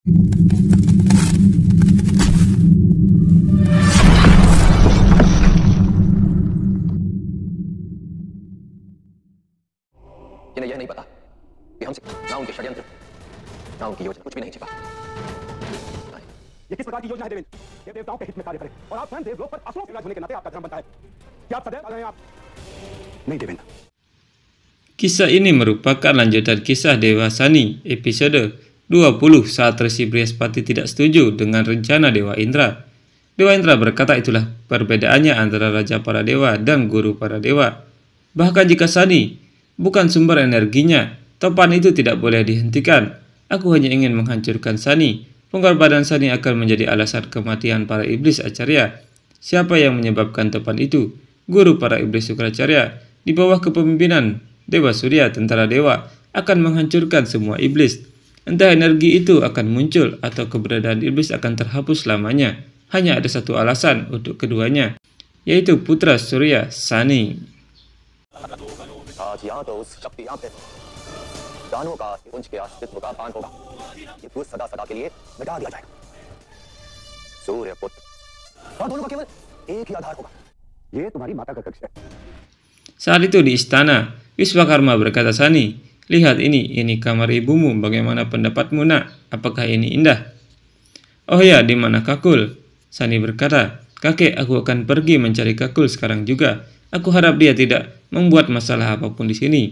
जिन्हें यह नहीं पता कि हमसे ना उनके षड्यंत्र ना उनकी योजना कुछ भी नहीं छिपा। ये किस प्रकार की योजना है देवेंद्र? ये देवताओं के हित में कार्य करे और आप स्वयं देवलोक पर असुरों के राज होने के नाते आपका धर्म बनता है। क्या आप सदैव हैं आप? नहीं Devendra. Kisah ini merupakan lanjutan kisah Dewa Sani episode 20 saat Resi Brihaspati tidak setuju dengan rencana Dewa Indra. Dewa Indra berkata itulah perbedaannya antara Raja para Dewa dan Guru para Dewa. Bahkan jika Sani bukan sumber energinya, topan itu tidak boleh dihentikan. Aku hanya ingin menghancurkan Sani. Pengorbanan Sani akan menjadi alasan kematian para iblis Acarya. Siapa yang menyebabkan topan itu? Guru para iblis Sukracarya. Di bawah kepemimpinan Dewa Surya, tentara dewa, akan menghancurkan semua iblis. Entah energi itu akan muncul atau keberadaan iblis akan terhapus selamanya. Hanya ada satu alasan untuk keduanya, yaitu putra Surya, Sani. Saat itu di istana, Wiswakarma berkata Sani, "Lihat ini kamar ibumu, bagaimana pendapatmu nak? Apakah ini indah?" "Oh ya, di mana Kakul?" Sani berkata, "Kakek, aku akan pergi mencari Kakul sekarang juga. Aku harap dia tidak membuat masalah apapun di sini."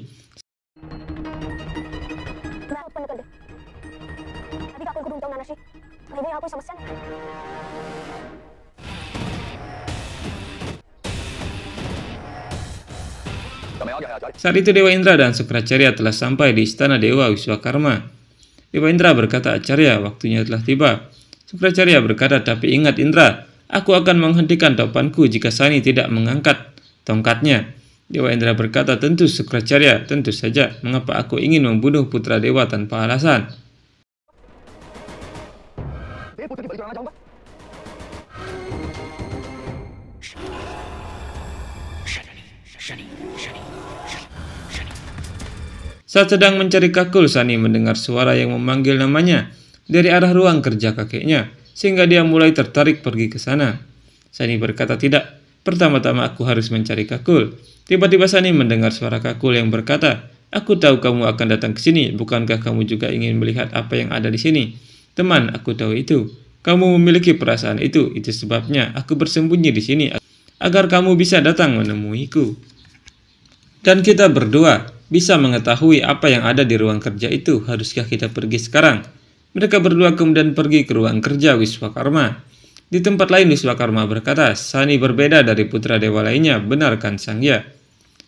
Saat itu Dewa Indra dan Sukracarya telah sampai di istana Dewa Wiswakarma. Dewa Indra berkata, "Acarya, waktunya telah tiba." Sukracarya berkata, "Tapi ingat Indra, aku akan menghentikan topanku jika Sani tidak mengangkat tongkatnya." Dewa Indra berkata, "Tentu Sukracarya, tentu saja. Mengapa aku ingin membunuh putra dewa tanpa alasan?" Saat sedang mencari Kakul, Sani mendengar suara yang memanggil namanya dari arah ruang kerja kakeknya, sehingga dia mulai tertarik pergi ke sana. Sani berkata, "Tidak, pertama-tama aku harus mencari Kakul." Tiba-tiba Sani mendengar suara Kakul yang berkata, "Aku tahu kamu akan datang ke sini. Bukankah kamu juga ingin melihat apa yang ada di sini?" "Teman, aku tahu itu. Kamu memiliki perasaan itu. Itu sebabnya aku bersembunyi di sini agar kamu bisa datang menemuiku. Dan kita berdua bisa mengetahui apa yang ada di ruang kerja itu. Haruskah kita pergi sekarang?" Mereka berdua kemudian pergi ke ruang kerja Wiswakarma. Di tempat lain Wiswakarma berkata, "Sani berbeda dari putra dewa lainnya, benarkan Sangya?"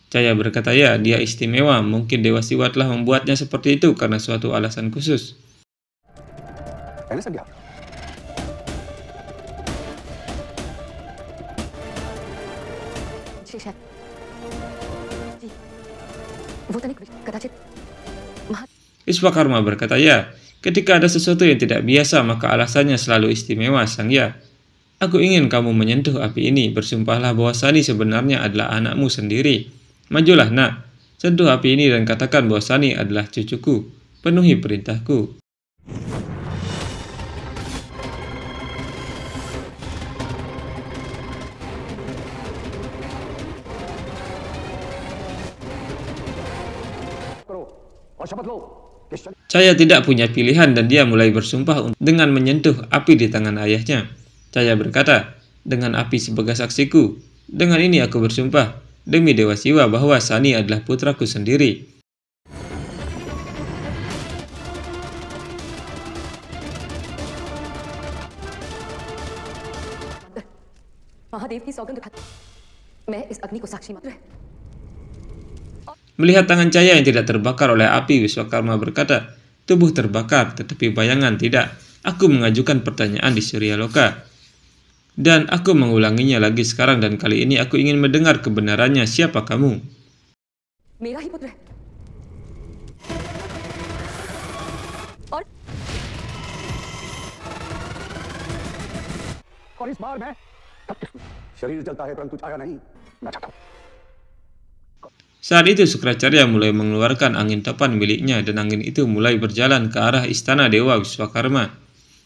Cahya berkata, "Ya, dia istimewa. Mungkin Dewa Siwa telah membuatnya seperti itu karena suatu alasan khusus." Wiswakarma berkata, "Ya, ketika ada sesuatu yang tidak biasa, maka alasannya selalu istimewa, Sangya. Aku ingin kamu menyentuh api ini. Bersumpahlah bahwa Sani sebenarnya adalah anakmu sendiri. Majulah nak, sentuh api ini dan katakan bahwa Sani adalah cucuku. Penuhi perintahku." Cahya tidak punya pilihan dan dia mulai bersumpah dengan menyentuh api di tangan ayahnya. Cahya berkata, "Dengan api sebagai saksiku, dengan ini aku bersumpah demi Dewa Siwa bahwa Sani adalah putraku sendiri." Melihat tangan Cahya yang tidak terbakar oleh api, Wiswakarma berkata, "Tubuh terbakar, tetapi bayangan tidak. Aku mengajukan pertanyaan di Suryaloka. Dan aku mengulanginya lagi sekarang dan kali ini aku ingin mendengar kebenarannya. Siapa kamu?" Saat itu Sukracarya mulai mengeluarkan angin topan miliknya dan angin itu mulai berjalan ke arah istana Dewa Wiswakarma.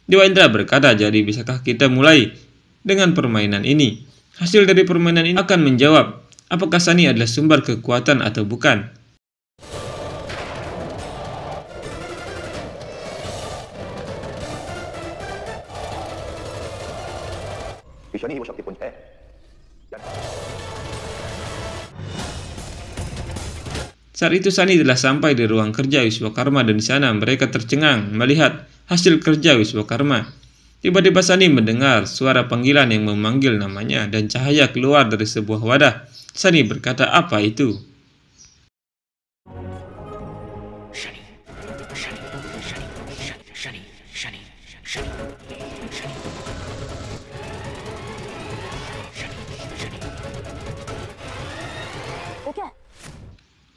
Dewa Indra berkata, jadi bisakah kita mulai dengan permainan ini? Hasil dari permainan ini akan menjawab apakah Sunny adalah sumber kekuatan atau bukan. कि शनि ही वो शक्तिपुंज है। Saat itu Sunny telah sampai di ruang kerja Wiswakarma dan di sana mereka tercengang melihat hasil kerja Wiswakarma. Tiba-tiba Sunny mendengar suara panggilan yang memanggil namanya dan cahaya keluar dari sebuah wadah. Sunny berkata, apa itu?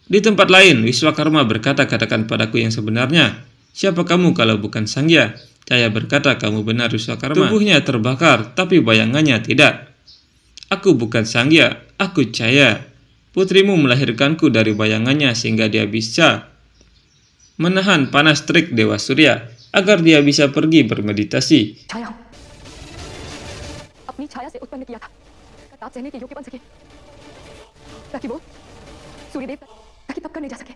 Di tempat lain, Wiswakarma berkata, katakan padaku yang sebenarnya. Siapa kamu kalau bukan Sangya? Cahaya berkata, kamu benar Wiswakarma. Tubuhnya terbakar, tapi bayangannya tidak. Aku bukan Sangya, aku Cahaya. Putrimu melahirkanku dari bayangannya sehingga dia bisa menahan panas terik Dewa Surya agar dia bisa pergi bermeditasi. छाया अपनी छाया से उत्पन्न किया था ताप सहने के योग्य बन सके ताकि वो सूर्यदेव ताकि तप करने जा सके।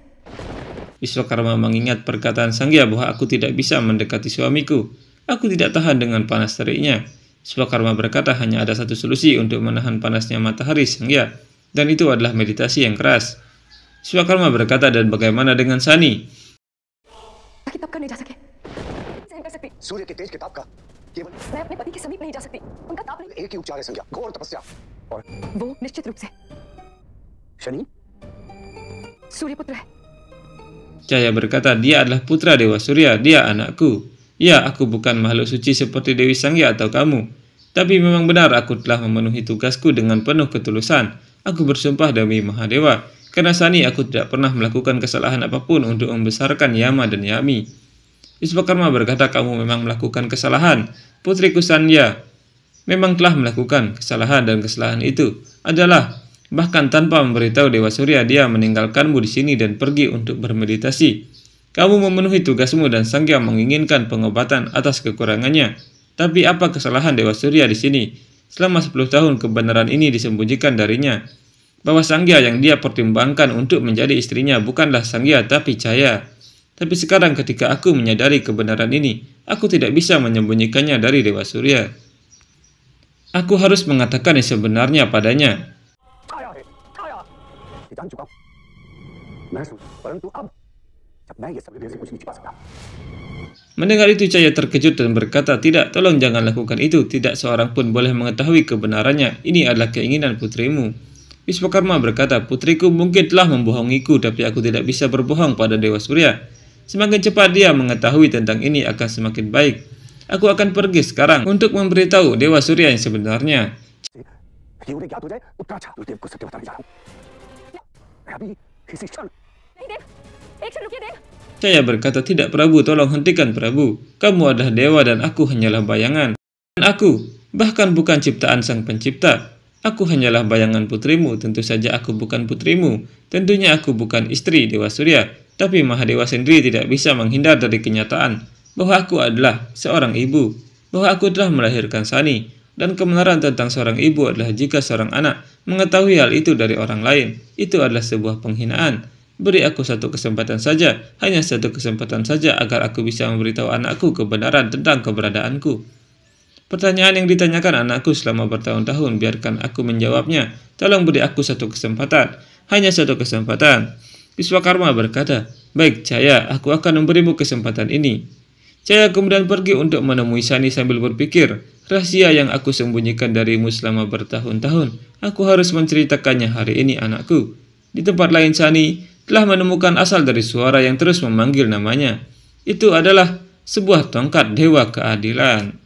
Wiswakarma mengingat perkataan Sangya bahwa aku tidak bisa mendekati suamiku. Aku tidak tahan dengan panas teriknya. Wiswakarma berkata hanya ada satu solusi untuk menahan panasnya matahari Sangya, dan itu adalah meditasi yang keras. Wiswakarma berkata, dan bagaimana dengan Sunny? ताकि तप करने जा सके सहन कर सकती सूर्य के तेज के ताप का केवल मैं अपने पति के समीप नहीं जा सकती उनका ताप नहीं एक ही उपचार है संज्ञा, घोर तपस्या। और वो निश्चित रूप से शनि सूर्यपुत्र है। Cahaya berkata, dia adalah putra Dewa Surya, dia anakku. Ya, aku bukan makhluk suci seperti Dewi Sangya atau kamu. Tapi memang benar aku telah memenuhi tugasku dengan penuh ketulusan. Aku bersumpah demi Mahadewa, karena Sunny aku tidak pernah melakukan kesalahan apapun untuk membesarkan Yama dan Yami. Wiswakarma berkata, kamu memang melakukan kesalahan. Putriku Sanya memang telah melakukan kesalahan, dan kesalahan itu adalah bahkan tanpa memberitahu Dewa Surya dia meninggalkanmu di sini dan pergi untuk bermeditasi. Kamu memenuhi tugasmu dan Sangya menginginkan pengobatan atas kekurangannya. Tapi apa kesalahan Dewa Surya di sini? Selama 10 tahun kebenaran ini disembunyikan darinya. Bahwa Sangya yang dia pertimbangkan untuk menjadi istrinya bukanlah Sangya tapi Cahaya. Tapi sekarang ketika aku menyadari kebenaran ini, aku tidak bisa menyembunyikannya dari Dewa Surya. Aku harus mengatakan yang sebenarnya padanya. छाया है, छाया ये जान चुका हूं मैं सुन, परंतु अब जब मैं ये सब हृदय से कुछ नहीं छिपा सकता। Mendengar itu Cahaya terkejut dan berkata, tidak, tolong jangan lakukan itu. Tidak seorang pun boleh mengetahui kebenarannya. Ini adalah keinginan putrimu. Wiswakarma berkata, putriku mungkin telah membohongiku, tapi aku tidak bisa berbohong pada Dewa Surya. Semakin cepat dia mengetahui tentang ini akan semakin baik. Aku akan pergi sekarang untuk memberitahu Dewa Surya yang sebenarnya. ये उन्हें ज्ञात हो जाए तो काचा देव को सत्य बताने जा रहा हूं। मैं अभी इसी क्षण नहीं देव एक क्षण रुकिए देव। Cahaya berkata, tidak Prabu, tolong hentikan Prabu. Kamu adalah dewa dan aku hanyalah bayangan. Dan aku bahkan bukan ciptaan sang pencipta. Aku hanyalah bayangan putrimu. Tentu saja aku bukan putrimu. Tentunya aku bukan istri Dewa Surya. Tapi Mahadewa sendiri tidak bisa menghindar dari kenyataan bahwa aku adalah seorang ibu. Bahwa aku telah melahirkan Sunny. Dan kebenaran tentang seorang ibu adalah jika seorang anak mengetahui hal itu dari orang lain, itu adalah sebuah penghinaan. Beri aku satu kesempatan saja, hanya satu kesempatan saja agar aku bisa memberitahu anakku kebenaran tentang keberadaanku. Pertanyaan yang ditanyakan anakku selama bertahun-tahun, biarkan aku menjawabnya. Tolong beri aku satu kesempatan, hanya satu kesempatan. Wiswakarma berkata, baik Cahaya, aku akan memberimu kesempatan ini. Cahaya kemudian pergi untuk menemui Sunny sambil berpikir, rahasia yang aku sembunyikan darimu selama bertahun-tahun, aku harus menceritakannya hari ini anakku. Di tempat lain Sunny telah menemukan asal dari suara yang terus memanggil namanya. Itu adalah sebuah tongkat dewa keadilan.